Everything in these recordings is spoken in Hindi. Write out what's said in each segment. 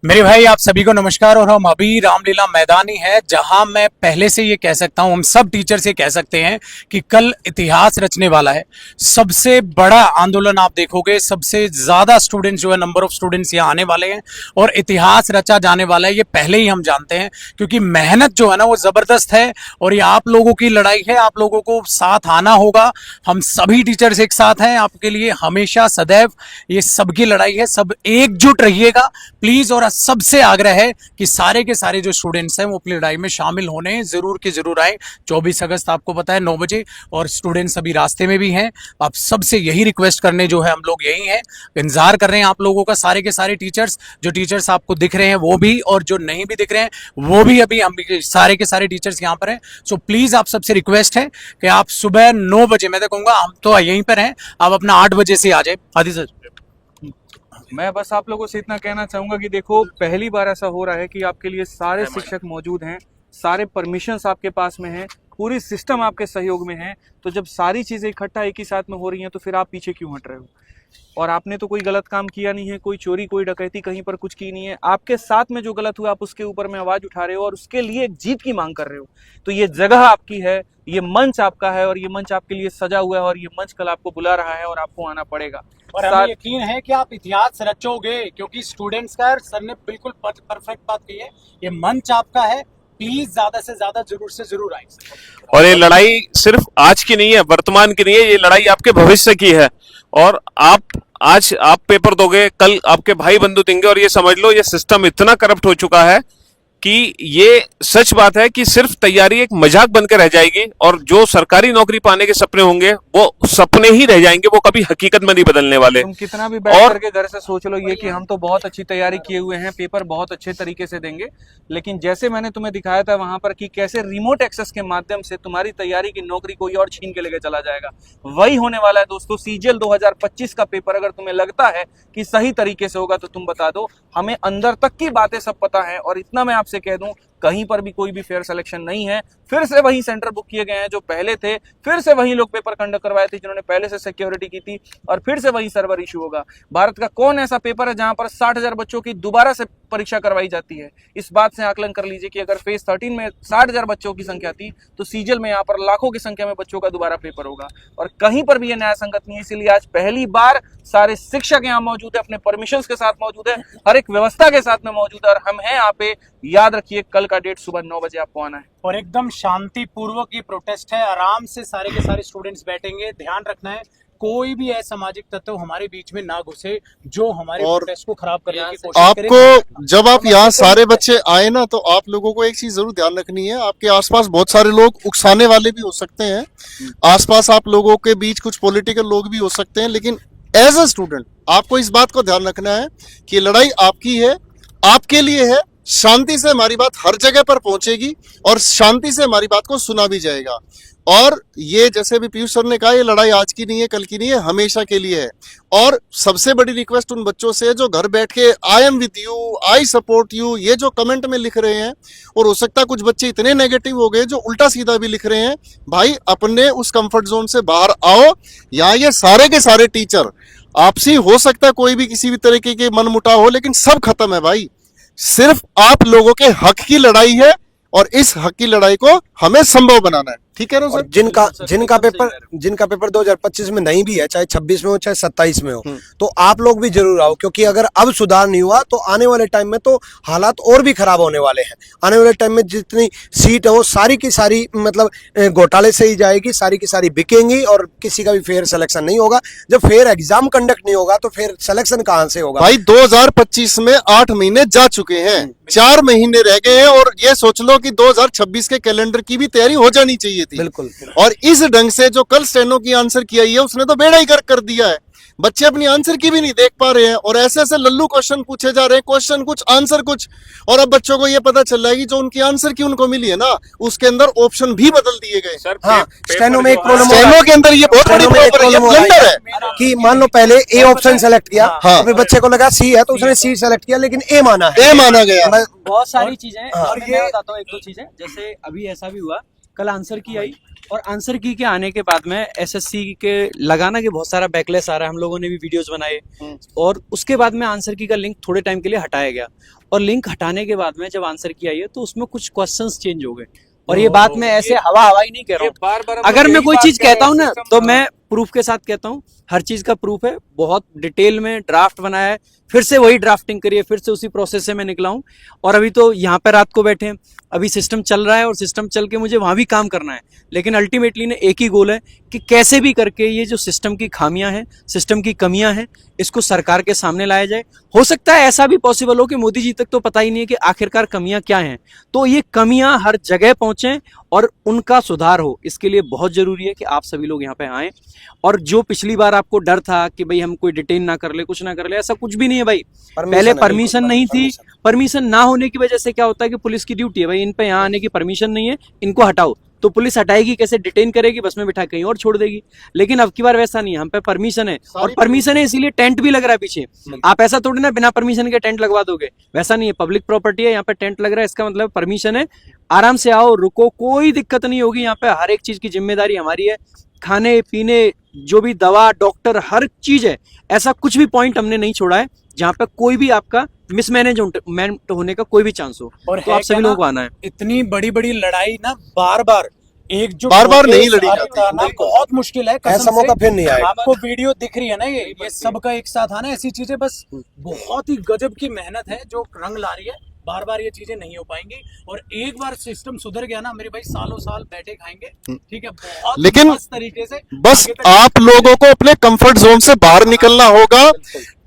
मेरे भाई आप सभी को नमस्कार। और हम अभी रामलीला मैदान ही है, जहां मैं पहले से ये कह सकता हूं, हम सब टीचर से कह सकते हैं कि कल इतिहास रचने वाला है। सबसे बड़ा आंदोलन आप देखोगे, सबसे ज्यादा स्टूडेंट्स जो है, नंबर ऑफ स्टूडेंट्स यहाँ आने वाले हैं और इतिहास रचा जाने वाला है। ये पहले ही हम जानते हैं, क्योंकि मेहनत जो है ना वो जबरदस्त है और ये आप लोगों की लड़ाई है। आप लोगों को साथ आना होगा। हम सभी टीचर्स एक साथ हैं आपके लिए हमेशा सदैव। ये सबकी लड़ाई है, सब एकजुट रहिएगा प्लीज। और सबसे आग्रह है कि सारे के सारे जो स्टूडेंट्स हैं वो अपनी लड़ाई में शामिल होने जरूर के जरूर आए। 24 अगस्त आपको पता है 9 बजे, और स्टूडेंट्स अभी रास्ते में भी हैं। आप सबसे यही रिक्वेस्ट करने जो है हम लोग यही हैं, इंतजार कर रहे हैं आप लोगों का। सारे के सारे टीचर्स, जो टीचर्स आपको दिख रहे हैं वो भी, और जो नहीं भी दिख रहे हैं वो भी, अभी हम सारे के सारे टीचर्स यहाँ पर हैं। सो प्लीज आप सबसे रिक्वेस्ट है कि आप सुबह 9 बजे, मैं तो कहूंगा हम तो यहीं पर हैं, आप अपना 8 बजे से आ जाए। आदि सर, मैं बस आप लोगों से इतना कहना चाहूंगा कि देखो, पहली बार ऐसा हो रहा है कि आपके लिए सारे शिक्षक मौजूद हैं, सारे परमिशंस आपके पास में हैं, पूरी सिस्टम आपके सहयोग में है। तो जब सारी चीजें इकट्ठा एक ही साथ में हो रही हैं तो फिर आप पीछे क्यों हट रहे हो? और आपने तो कोई गलत काम किया नहीं है, कोई चोरी कोई डकैती कहीं पर कुछ की नहीं है। आपके साथ में जो गलत हुआ आप उसके ऊपर में आवाज उठा रहे हो और उसके लिए एक जीत की मांग कर रहे हो। तो ये जगह आपकी है, ये मंच आपका है और ये मंच आपके लिए सजा हुआ है और ये मंच कल आपको बुला रहा है और आपको आना पड़ेगा। और हमें यकीन है कि आप इतिहास रचोगे, क्योंकि स्टूडेंट्स का, सर ने बिल्कुल परफेक्ट बात कही है। ये मंच आपका है, प्लीज ज्यादा से ज्यादा जरूर से जरूर आए। और ये लड़ाई सिर्फ आज की नहीं है, वर्तमान की नहीं है, ये लड़ाई आपके भविष्य की है। और आज आप पेपर दोगे, कल आपके भाई बंधु देंगे। और ये समझ लो, ये सिस्टम इतना करप्ट हो चुका है कि ये सच बात है कि सिर्फ तैयारी एक मजाक बनकर रह जाएगी और जो सरकारी नौकरी पाने के सपने होंगे वो सपने ही रह जाएंगे, वो कभी हकीकत में नहीं बदलने वाले। तुम कितना भी बैठ करके घर से सोच लो ये कि हम तो बहुत अच्छी तैयारी किए हुए हैं, पेपर बहुत अच्छे तरीके से देंगे, लेकिन जैसे मैंने तुम्हें दिखाया था वहां पर कि कैसे रिमोट एक्सेस के माध्यम से तुम्हारी तैयारी की नौकरी कोई और छीन के लेके चला जाएगा, वही होने वाला है दोस्तों। सीजीएल 2025 का पेपर अगर तुम्हें लगता है कि सही तरीके से होगा तो तुम बता दो, हमें अंदर तक की बातें सब पता है। और इतना मैं आपसे कह दूं, कहीं पर भी कोई भी फेयर सिलेक्शन नहीं है। फिर से वही सेंटर बुक किए गए हैं जो पहले थे, फिर से वही लोग पेपर कंडक्ट करवाए थे जिन्होंने पहले से सिक्योरिटी की थी, और फिर से वही सर्वर इशू होगा। भारत का कौन ऐसा पेपर है जहां पर 60,000 बच्चों की दोबारा से परीक्षा करवाई जाती है? इस बात से आकलन कर लीजिए कि अगर फेज 13 में 60,000 बच्चों की संख्या थी तो सीजीएल में यहाँ पर लाखों की संख्या में बच्चों का दोबारा पेपर होगा, और कहीं पर भी ये न्याय संगत नहीं है। इसीलिए आज पहली बार सारे शिक्षक यहाँ मौजूद है, अपने परमिशंस के साथ मौजूद है, हर एक व्यवस्था के साथ में मौजूद है, और हम हैं यहाँ पे। याद रखिए, कल का डेट सुबह 9 बजे आपको आना है। और एकदम शांतिपूर्वक ये प्रोटेस्ट है, आराम से सारे के सारे स्टूडेंट्स बैठेंगे। ध्यान रखना है कोई भी असामाजिक तत्व हमारे बीच में ना घुसे जो हमारे प्रोटेस्ट को खराब करने की कोशिश करे। आपको जब आप यहाँ सारे बच्चे आए ना, तो आप लोगों को एक चीज जरूर ध्यान रखनी है। आपके आसपास बहुत सारे लोग उकसाने वाले भी हो सकते हैं, आसपास आप लोगों के बीच कुछ पॉलिटिकल लोग भी हो सकते हैं, लेकिन एज अ स्टूडेंट आपको इस बात को ध्यान रखना है कि लड़ाई आपकी है, आपके लिए है। शांति से हमारी बात हर जगह पर पहुंचेगी और शांति से हमारी बात को सुना भी जाएगा। और ये जैसे भी पीयूष सर ने कहा, ये लड़ाई आज की नहीं है, कल की नहीं है, हमेशा के लिए है। और सबसे बड़ी रिक्वेस्ट उन बच्चों से है जो घर बैठ के I am with you, I support you, ये जो कमेंट में लिख रहे हैं, और हो सकता है कुछ बच्चे इतने नेगेटिव हो गए जो उल्टा सीधा भी लिख रहे हैं। भाई अपने उस कंफर्ट जोन से बाहर आओ। यहाँ ये सारे के सारे टीचर आपसी, हो सकता है कोई भी किसी भी तरीके के मन मुटाव हो, लेकिन सब खत्म है भाई। सिर्फ आप लोगों के हक की लड़ाई है और इस हक की लड़ाई को हमें संभव बनाना है। ठीक है ना सर? जिनका पेपर 2025 में नहीं भी है, चाहे 26 में हो चाहे 27 में हो, तो आप लोग भी जरूर आओ, क्योंकि अगर अब सुधार नहीं हुआ तो आने वाले टाइम में तो हालात और भी खराब होने वाले हैं। आने वाले टाइम में जितनी सीट है वो सारी की सारी मतलब घोटाले से ही जाएगी, सारी की सारी बिकेंगी और किसी का भी फेयर सिलेक्शन नहीं होगा। जब फेयर एग्जाम कंडक्ट नहीं होगा तो फिर सिलेक्शन कहाँ से होगा? भाई 2025 में 8 महीने जा चुके हैं, 4 महीने रह गए हैं, और ये सोच लो कि 2026 के कैलेंडर की भी तैयारी हो जानी चाहिए थी। बिल्कुल। और इस ढंग से जो कल स्टेनो की आंसर किया है उसने तो बेड़ा ही कर दिया है। बच्चे अपनी आंसर की भी नहीं देख पा रहे हैं और ऐसे ऐसे लल्लू क्वेश्चन पूछे जा रहे हैं, क्वेश्चन कुछ आंसर कुछ। और अब बच्चों को ये पता चल रहा है कि जो उनकी आंसर की उनको मिली है ना, उसके अंदर ऑप्शन भी बदल दिए गए। हाँ, स्टेनो में एक प्रॉब्लम, स्टेनो के अंदर ये बहुत बड़ी ब्लंडर है कि मान लो पहले ए ऑप्शन सेलेक्ट किया, फिर बच्चे को लगा सी है तो उसने सी सेलेक्ट किया, लेकिन ए माना गया। बहुत सारी चीजें, और मैं बताता हूँ एक दो चीजें। जैसे अभी ऐसा भी हुआ कल आंसर की आई, और आंसर की के आने के बाद में एसएससी के लगाना के बहुत सारा बैकलेस आ रहा है, हम लोगों ने भी वीडियोस बनाए, और उसके बाद में आंसर की का लिंक थोड़े टाइम के लिए हटाया गया, और लिंक हटाने के बाद में जब आंसर की आई है तो उसमें कुछ क्वेश्चंस चेंज हो गए। और ये बात मैं ऐसे हवा ही नहीं कह रहा हूँ, बार-बार अगर मैं कोई चीज कहता हूँ ना तो मैं प्रूफ के साथ कहता हूँ, हर चीज का प्रूफ है, बहुत डिटेल में ड्राफ्ट बनाया है, फिर से वही ड्राफ्टिंग करिए, फिर से उसी प्रोसेस से मैं निकला हूँ। और अभी तो यहाँ पे रात को बैठे हैं, अभी सिस्टम चल रहा है और सिस्टम चल के मुझे वहां भी काम करना है, लेकिन अल्टीमेटली ने एक ही गोल है कि कैसे भी करके ये जो सिस्टम की खामियां हैं, सिस्टम की कमियां हैं, इसको सरकार के सामने लाया जाए। हो सकता है ऐसा भी पॉसिबल हो कि मोदी जी तक तो पता ही नहीं है कि आखिरकार कमियां क्या हैं, तो ये कमियां हर जगह पहुंचे और उनका सुधार हो। इसके लिए बहुत जरूरी है कि आप सभी लोग यहाँ पे आएं, और जो पिछली बार आपको डर था कि भाई हम कोई डिटेन ना कर ले, कुछ ना कर ले, ऐसा कुछ भी नहीं है भाई। पहले परमिशन नहीं थी, परमिशन ना होने की वजह से क्या होता है कि पुलिस की ड्यूटी है भाई, इन पे यहाँ आने की परमिशन नहीं है, इनको हटाओ, तो पुलिस हटाएगी कैसे, डिटेन करेगी, बस में बिठा कहीं और छोड़ देगी। लेकिन अब की बार वैसा नहीं है, हम पे परमिशन है, और परमिशन है इसीलिए टेंट भी लग रहा है पीछे। आप ऐसा थोड़ी ना बिना परमिशन के टेंट लगवा दोगे, वैसा नहीं है, पब्लिक प्रॉपर्टी है, यहाँ पे टेंट लग रहा है, इसका मतलब परमिशन है। आराम से आओ, रुको, कोई दिक्कत नहीं होगी। यहाँ पे हर एक चीज की जिम्मेदारी हमारी है, खाने पीने, जो भी दवा, डॉक्टर, हर चीज है। ऐसा कुछ भी पॉइंट हमने नहीं छोड़ा है जहाँ पे कोई भी आपका मिसमैनेजमेंट होने का कोई भी चांस हो। और तो आप सभी लोगों को आना है। इतनी बड़ी बड़ी लड़ाई ना बार बार एकजुट बार-बार होके नहीं लड़ी साथ जाती। आना बहुत मुश्किल है। कसम ऐसा मौका से। फिर नहीं आएगा। आपको वीडियो दिख रही है ना, ये सबका एक साथ आना, ऐसी चीजें बस बहुत ही गजब की मेहनत है जो रंग ला रही है। बार बार ये चीजें नहीं हो पाएंगी, और एक बार सिस्टम सुधर गया ना मेरे भाई, सालों साल बैठे खाएंगे, ठीक है, बहुत लेकिन मस्त तरीके से। बस आगे तक- आप लोगों को अपने कंफर्ट जोन से बाहर निकलना होगा।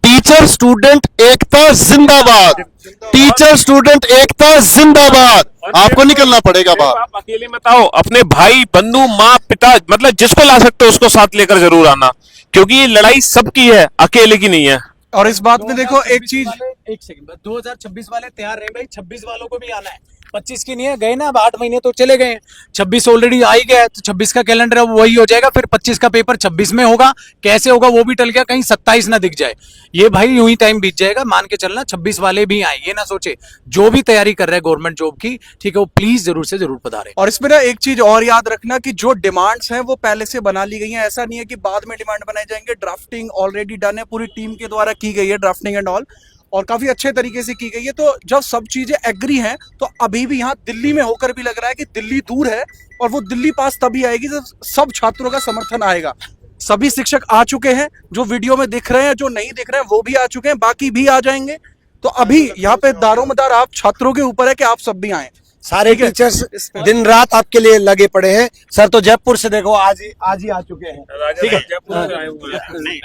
टीचर स्टूडेंट एकता जिंदाबाद, टीचर स्टूडेंट एकता जिंदाबाद। आपको निकलना पड़ेगा सिर्फ बाहर। आप अकेले मत आओ, अपने भाई बंधु माँ पिता, मतलब जिसको ला सकते हो उसको साथ लेकर जरूर आना, क्योंकि ये लड़ाई सबकी है, अकेले की नहीं है। और इस बात में देखो एक चीज, एक सेकंड, 2026 वाले तैयार रहे भाई, 26 वालों को भी आना है। 25 की नहीं है, गए ना, अब 8 महीने तो चले गए। 26 ऑलरेडी आ ही गया है, तो 26 का कैलेंडर अब वही हो जाएगा। फिर 25 का पेपर 26 में होगा, कैसे होगा वो भी टल गया, कहीं 27 ना दिख जाए। ये भाई यूं ही टाइम बीत जाएगा, मान के चलना 26 वाले भी आए, ये ना सोचे। जो भी तैयारी कर रहे हैं गवर्नमेंट जॉब की, ठीक है, वो प्लीज जरूर से जरूर पधारे। और इसमें ना एक चीज और याद रखना कि जो डिमांड्स हैं वो पहले से बना ली गई हैं, ऐसा नहीं है कि बाद में डिमांड बनाए जाएंगे। ड्राफ्टिंग ऑलरेडी डन है, पूरी टीम के द्वारा की गई है ड्राफ्टिंग एंड ऑल, और काफी अच्छे तरीके से की गई है। तो जब सब चीजें एग्री हैं, तो अभी भी यहाँ दिल्ली में होकर भी लग रहा है कि दिल्ली दूर है, और वो दिल्ली पास तभी आएगी जब सब छात्रों का समर्थन आएगा। सभी शिक्षक आ चुके हैं, जो वीडियो में दिख रहे हैं, जो नहीं दिख रहे हैं वो भी आ चुके हैं, बाकी भी आ जाएंगे। तो अभी यहाँ पे दारोमदार आप छात्रों के ऊपर है कि आप सब भी आए। सारे टीचर्स दिन रात आपके लिए लगे पड़े हैं। सर तो जयपुर से देखो आज ही आ चुके हैं। ठीक है। नहीं,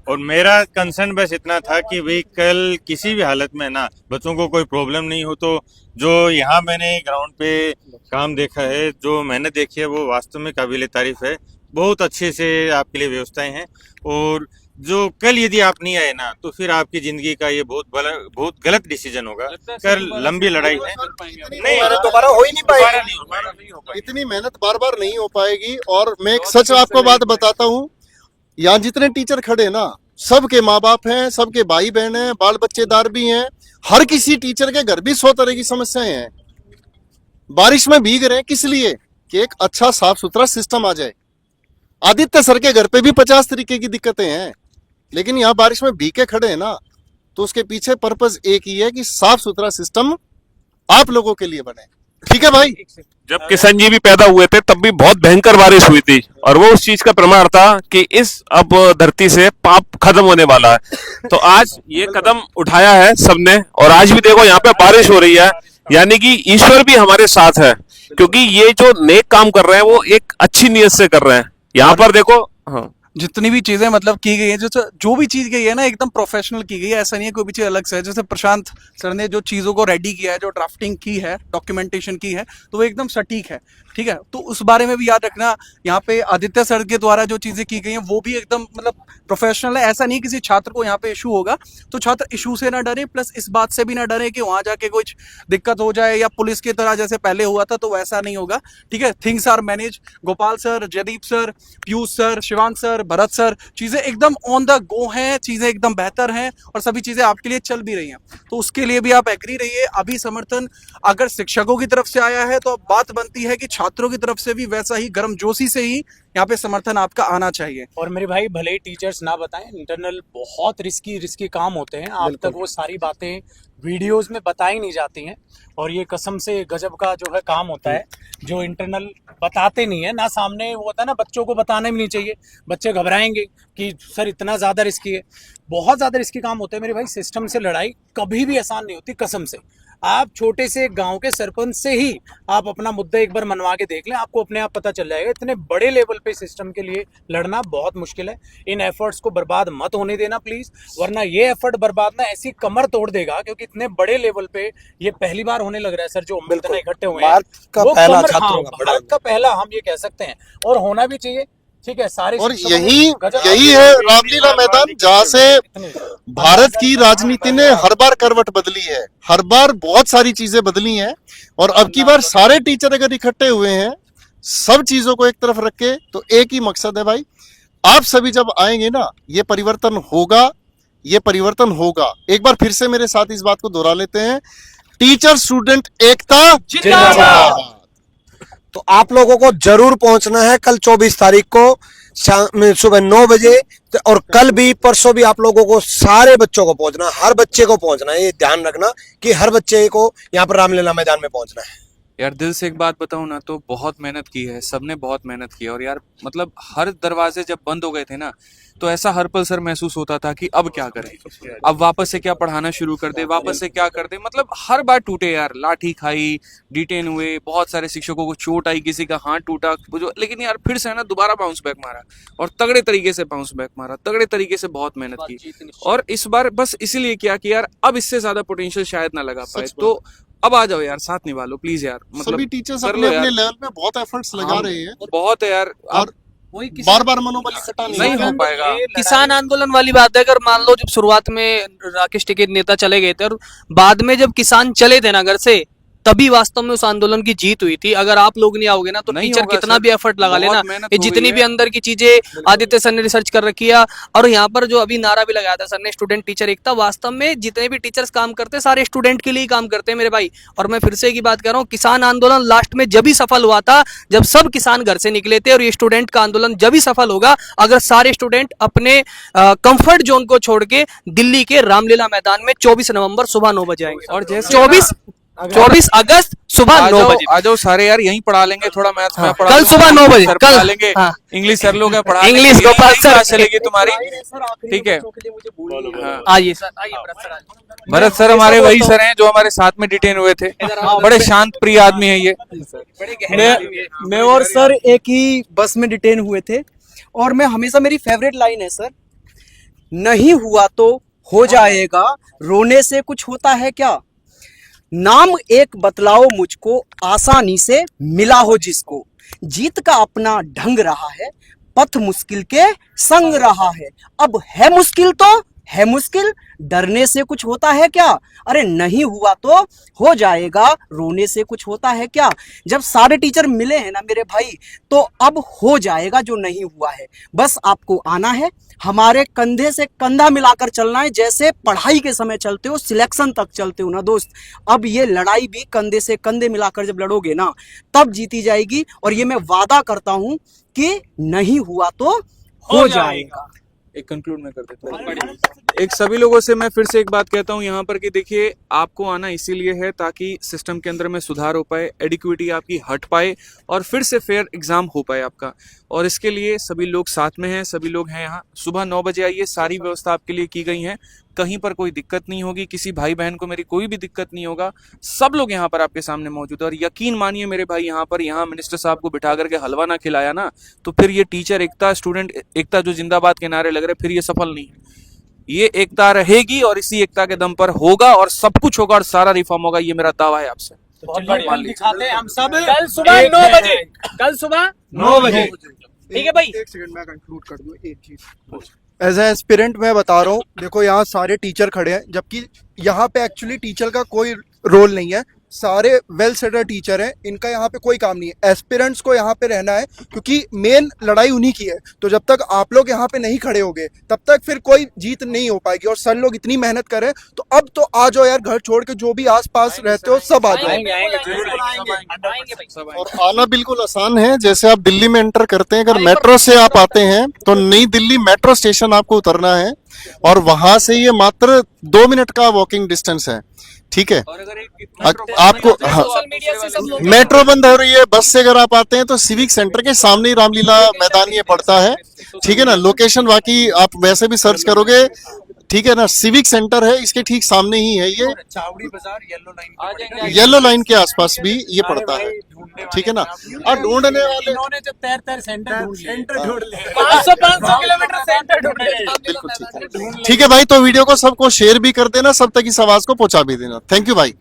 और मेरा कंसर्न बस इतना था कि भाई कल किसी भी हालत में ना बच्चों को कोई प्रॉब्लम नहीं हो। तो जो यहाँ मैंने ग्राउंड पे काम देखा है, जो मेहनत देखी है, वो वास्तव में काबिल तारीफ है। बहुत अच्छे से आपके लिए व्यवस्थाएं हैं, और जो कल यदि आप नहीं आए ना, तो फिर आपकी जिंदगी का ये बहुत गलत डिसीजन होगा। कल लंबी लड़ाई है, नहीं दोबारा हो ही नहीं दोबारा पाएगी। नहीं होगा। इतनी मेहनत बार बार नहीं हो पाएगी। और मैं एक सच आपको बात बताता हूँ, यहाँ जितने टीचर खड़े ना, सबके माँ बाप हैं, सबके भाई बहन हैं, बाल बच्चेदार भी हैं। हर किसी टीचर के घर भी 100 तरह की समस्याएं हैं। बारिश में भीग रहे हैं किस लिए? कि एक अच्छा साफ सुथरा सिस्टम आ जाए। आदित्य सर के घर पे भी 50 तरीके की दिक्कतें हैं, लेकिन यहाँ बारिश में भीग के खड़े हैं ना, तो उसके पीछे पर्पस एक ही है कि साफ सुथरा सिस्टम आप लोगों के लिए बने। ठीक है भाई। जब किशन जी भी पैदा हुए थे तब भी बहुत भयंकर बारिश हुई थी, और वो उस चीज का प्रमाण था कि इस अब धरती से पाप खत्म होने वाला है। तो आज ये कदम उठाया है सबने, और आज भी देखो यहाँ पे बारिश हो रही है, यानी कि ईश्वर भी हमारे साथ है, क्योंकि ये जो नेक काम कर रहे हैं वो एक अच्छी नीयत से कर रहे हैं। यहाँ पर देखो, हाँ, जितनी भी चीजें मतलब की गई है, जो भी चीज गई है ना, एकदम प्रोफेशनल की गई है। ऐसा नहीं है कोई भी चीज अलग से है। जैसे प्रशांत सर ने जो चीजों को रेडी किया है, जो ड्राफ्टिंग की है, डॉक्यूमेंटेशन की है, तो वो एकदम सटीक है। ठीक है, तो उस बारे में भी याद रखना। यहाँ पे आदित्य सर के द्वारा जो चीजें की गई हैं वो भी एकदम मतलब प्रोफेशनल है। ऐसा नहीं किसी छात्र को यहाँ पे इशू होगा, तो छात्र इशू से ना डरे, प्लस इस बात से भी ना डरे कि वहां जाके कुछ दिक्कत हो जाए, या पुलिस की तरह जैसे पहले हुआ था, तो वैसा नहीं होगा। ठीक है, things are manage. Gopal sir, Jaideep sir, Piyush sir, Shivang sir, Bharat sir, चीजें एकदम ऑन द गो हैं, चीजें एकदम बेहतर हैं, और सभी चीजें आपके लिए चल भी रही हैं। तो उसके लिए भी आप एग्री रहिए। अभी समर्थन अगर शिक्षकों की तरफ से आया है, तो अब बात बनती है कि छात्रों की तरफ से भी वैसा ही गर्मजोशी से ही यहाँ पे समर्थन आपका आना चाहिए। और मेरे भाई भले ही टीचर्स ना बताएं, इंटरनल बहुत रिस्की काम होते हैं, आप तक वो सारी बातें वीडियोस में बताई नहीं जाती हैं, और ये कसम से गजब का जो है काम होता है जो इंटरनल बताते नहीं है ना, सामने वो होता है ना, बच्चों को बताना भी नहीं चाहिए, बच्चे घबराएंगे कि सर इतना ज़्यादा रिस्की है, बहुत ज़्यादा रिस्की काम होता है मेरे भाई। सिस्टम से लड़ाई कभी भी आसान नहीं होती, कसम से। आप छोटे से गांव के सरपंच से ही आप अपना मुद्दा एक बार मनवा के देख लें, आपको अपने आप पता चल जाएगा। इतने बड़े लेवल पे सिस्टम के लिए लड़ना बहुत मुश्किल है। इन एफर्ट्स को बर्बाद मत होने देना प्लीज, वरना ये एफर्ट बर्बाद ना ऐसी कमर तोड़ देगा, क्योंकि इतने बड़े लेवल पे ये पहली बार होने लग रहा है सर, जो इतना इकट्ठे हुए हैं। भारत का पहला हम ये कह सकते हैं, और होना भी चाहिए। ठीक है, सारे और यही है रामलीला मैदान, जहाँ से भारत की राजनीति ने हर बार करवट बदली है, हर बार बहुत सारी चीजें बदली हैं, और अब की बार सारे टीचर अगर इकट्ठे हुए हैं, सब चीजों को एक तरफ रख के, तो एक ही मकसद है भाई, आप सभी जब आएंगे ना, ये परिवर्तन होगा, ये परिवर्तन होगा। एक बार फिर से मेरे साथ इस बात को दोहरा लेते हैं, टीचर स्टूडेंट एकता जिंदाबाद। तो आप लोगों को जरूर पहुंचना है कल 24 तारीख को सुबह 9 बजे, और कल भी परसों भी आप लोगों को सारे बच्चों को पहुंचना, हर बच्चे को पहुंचना है। ये ध्यान रखना कि हर बच्चे को यहाँ पर रामलीला मैदान में पहुंचना है। यार दिल से एक बात बताऊं ना, तो बहुत मेहनत की है, सबने बहुत मेहनत की है, और यार मतलब हर दरवाजे जब बंद हो गए थे ना, तो ऐसा हर पल सर महसूस होता था कि अब क्या करें, अब वापस से क्या पढ़ाना शुरू कर दे, वापस से क्या कर दे। मतलब हर बार टूटे यार, लाठी खाई, डिटेन हुए, बहुत सारे शिक्षकों को चोट आई, किसी का हाथ टूटा, लेकिन यार फिर से है ना दोबारा बाउंस बैक मारा, और तगड़े तरीके से बाउंस बैक मारा, तगड़े तरीके से बहुत मेहनत की। और इस बार बस इसीलिए किया कि यार अब इससे ज्यादा पोटेंशियल शायद ना लगा पाए, तो अब आ जाओ यार, साथ निभा लो प्लीज यार। मतलब सभी टीचर्स अपने अपने लेवल पे बहुत एफर्ट्स लगा रहे हैं, बहुत है यार, और बार मनोबल इकट्ठा नहीं हो पाएगा। किसान आंदोलन वाली बात है, अगर मान लो जब शुरुआत में राकेश टिकैत नेता चले गए थे, और बाद में जब किसान चले थे ना घर से, तभी वास्तव में उस आंदोलन की जीत हुई थी। अगर आप लोग नहीं आओगे ना, तो नहीं टीचर होगा कितना सर, भी एफर्ट लगा लेना, मेहनत ये हो जितनी गई भी है। अंदर की चीजें आदित्य सर ने रिसर्च कर रखी है, और यहाँ पर जो अभी नारा भी लगाया था सर ने, स्टूडेंट टीचर एकता, वास्तव में जितने भी टीचर्स काम करते हैं सारे स्टूडेंट के लिए ही काम करते हैं मेरे भाई। और मैं फिर से एक ही बात कर रहा हूँ, किसान आंदोलन लास्ट में जब ही सफल हुआ था जब सब किसान घर से निकले थे, और ये स्टूडेंट का आंदोलन जब ही सफल होगा अगर सारे स्टूडेंट अपने कंफर्ट जोन को छोड़ के दिल्ली के रामलीला मैदान में 24 नवंबर सुबह 9 बजे आएंगे। और जैसे 24 अगस्त सुबह 9 बजे आ जाओ सारे यार, यहीं पढ़ा लेंगे, थोड़ा मैथ्स में पढ़ा कल सुबह 9 बजे सर कल पढ़ा लेंगे, हाँ। इंग्लिश सर लोग हैं पढ़ा इंग्लिश लेंगे, गोपाल यही सर क्लास चलेगी तुम्हारी। ठीक है, हाँ। आइए सर, आइए भरत सर, आइए। भरत सर हमारे वही सर हैं जो हमारे साथ में डिटेन हुए थे, बड़े शांत प्रिय आदमी है ये। मैं और सर एक ही बस में डिटेन हुए थे, और मैं हमेशा, मेरी फेवरेट लाइन है सर, नहीं हुआ तो हो जाएगा, रोने से कुछ होता है क्या, नाम एक बतलाओ मुझको, आसानी से मिला हो जिसको, जीत का अपना ढंग रहा है, पथ मुश्किल के संग रहा है, अब है मुश्किल तो है मुश्किल, डरने से कुछ होता है क्या, अरे नहीं हुआ तो हो जाएगा, रोने से कुछ होता है क्या। जब सारे टीचर मिले हैं ना मेरे भाई, तो अब हो जाएगा जो नहीं हुआ है। बस आपको आना है, हमारे कंधे से कंधा मिलाकर चलना है, जैसे पढ़ाई के समय चलते हो, सिलेक्शन तक चलते हो ना दोस्त। अब ये लड़ाई भी कंधे से कंधे मिलाकर जब लड़ोगे ना, तब जीती जाएगी, और ये मैं वादा करता हूं कि नहीं हुआ तो हो जाएगा। एक कंक्लूड में कर देता हूँ। एक सभी लोगों से मैं फिर से एक बात कहता हूँ यहाँ पर कि देखिए, आपको आना इसीलिए है ताकि सिस्टम के अंदर में सुधार हो पाए, एडिक्विटी आपकी हट पाए, और फिर से फेयर एग्जाम हो पाए आपका। और इसके लिए सभी लोग साथ में हैं, सभी लोग हैं यहाँ। सुबह 9 बजे आइए, सारी व्यवस्था आपके लिए की गई है, कहीं पर कोई दिक्कत नहीं होगी, किसी भाई बहन को मेरी कोई भी दिक्कत नहीं होगा, सब लोग यहाँ पर आपके सामने मौजूद है। और यकीन मानिए मेरे भाई, यहाँ मिनिस्टर साहब को बिठा करके हलवा ना खिलाया ना, तो फिर ये टीचर एकता, स्टूडेंट एकता जो जिंदाबाद के नारे लग रहे, फिर ये सफल नहीं है। ये एकता रहेगी, और इसी एकता के दम पर होगा, और सब कुछ होगा, और सारा रिफॉर्म होगा, ये मेरा दावा है आपसे। कल दिखाते हैं हम सब कल सुबह 9 बजे, कल सुबह 9 बजे। ठीक है भाई। एक सेकंड मैं कंक्लूड कर दूं एक चीज। एज ए एस्पिरेंट मैं बता रहा हूँ, देखो यहाँ सारे टीचर खड़े हैं, जबकि यहाँ पे एक्चुअली टीचर का कोई रोल नहीं है, सारे वेल सेटल टीचर हैं, इनका यहाँ पे कोई काम नहीं है। एस्पिरेंट्स को यहाँ पे रहना है, क्योंकि मेन लड़ाई उन्हीं की है। तो जब तक आप लोग यहाँ पे नहीं खड़े होगे तब तक फिर कोई जीत नहीं हो पाएगी। और सर लोग इतनी मेहनत करें तो अब तो आ जाओ यार, घर छोड़ के जो भी आसपास रहते हो सब आ जाओ। और आना बिल्कुल आसान है। जैसे आप दिल्ली में एंटर करते हैं, अगर मेट्रो से आप आते हैं तो नई दिल्ली मेट्रो स्टेशन आपको उतरना है और वहां से ये मात्र 2 मिनट का वॉकिंग डिस्टेंस है। ठीक है, आपको मेट्रो बंद हो रही है, बस से अगर आप आते हैं तो सिविक सेंटर के सामने ही रामलीला मैदान ये पड़ता है। ठीक है ना, लोकेशन बाकी आप वैसे भी सर्च करोगे, ठीक है ना, सिविक सेंटर है, इसके ठीक सामने ही है ये। चावड़ी बाजार येलो लाइन के आसपास भी ये पड़ता है। ठीक है ना, और ढूंढने वाले इन्होंने जब तैर सेंटर ढूंढ लिया। 500 किलोमीटर सेंटर ढूंढ रहे हैं। बिल्कुल ठीक है। ठीक है भाई, तो वीडियो को सबको शेयर भी कर देना, सब तक इस आवाज को पहुंचा भी देना। थैंक यू भाई।